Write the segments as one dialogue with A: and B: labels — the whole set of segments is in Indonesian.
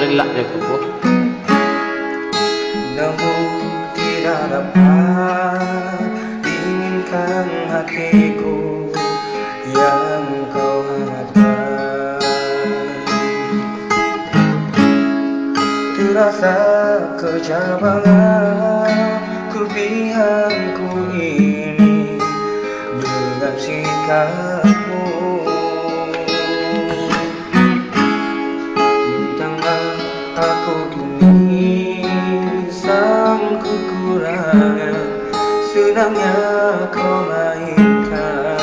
A: relak dia kupu.
B: Namun tidak dapat inginkan hatiku yang kau harapkan. Terasa kecabangan kelebihanku ini dengan sikapmu. Bintanglah aku kini sang kekurangan sedangnya kau mainkan.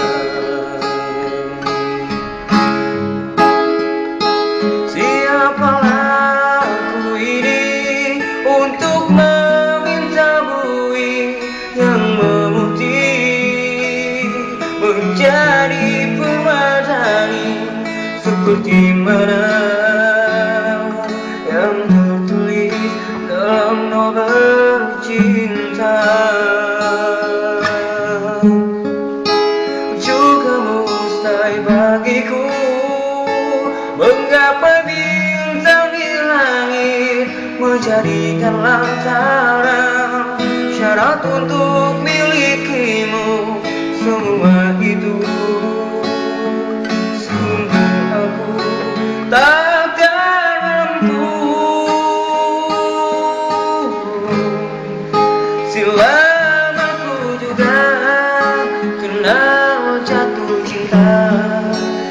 B: Siapalah aku ini untuk meminta bui yang memutih menjadi permadani seperti mana yang tertulis dalam novel cinta. Juga mustahil bagiku menggapai bintang di langit menjadikan lantaran syarat untuk milikimu semua itu. Sungguh aku takkan mampu selama ku juga kenal jatuh cinta.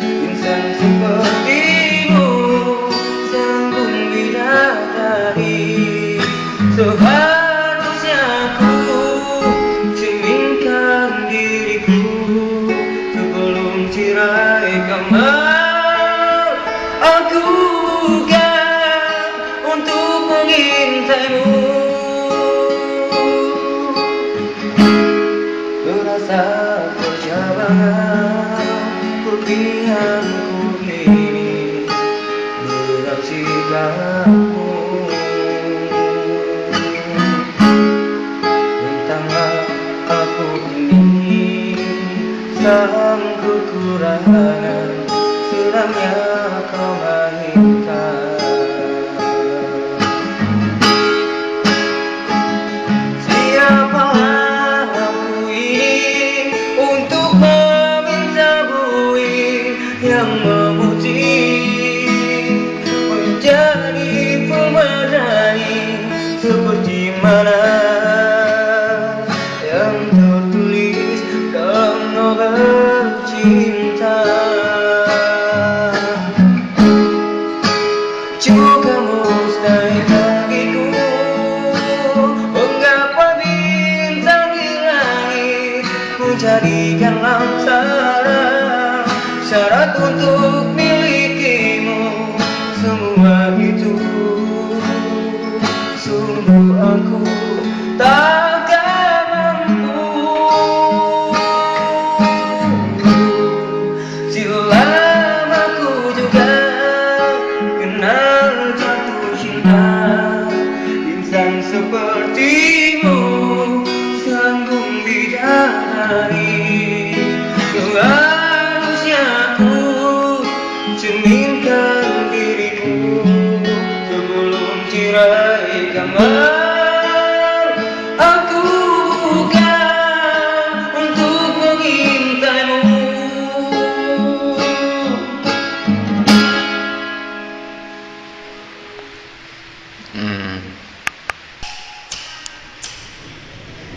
B: Insan sepertimu sanggup bidadari. Seharusnya ku cerminkan diriku sebelum tirai kamal. Aku kan untuk mengintaimu. Merasa kecabangan kelebihanku ini berat sikapmu. Bentanglah aku ini sang kekurangan sedangnya kau mainkan. Siapalah aku ini untuk meminta bui yang memutih menjadi permadani seperti mana yang tertulis dalam novel cinta. Juga mustahil bagiku menggapai bintang di langit menjadikan lantaran syarat untuk milikimu semua itu. Sungguh aku takkan mampu selama ku juga kenal jatuh cinta. Insan sepertimu sanggup bidadari. Seharusnya ku cerminkan diriku sebelum tirai kamal.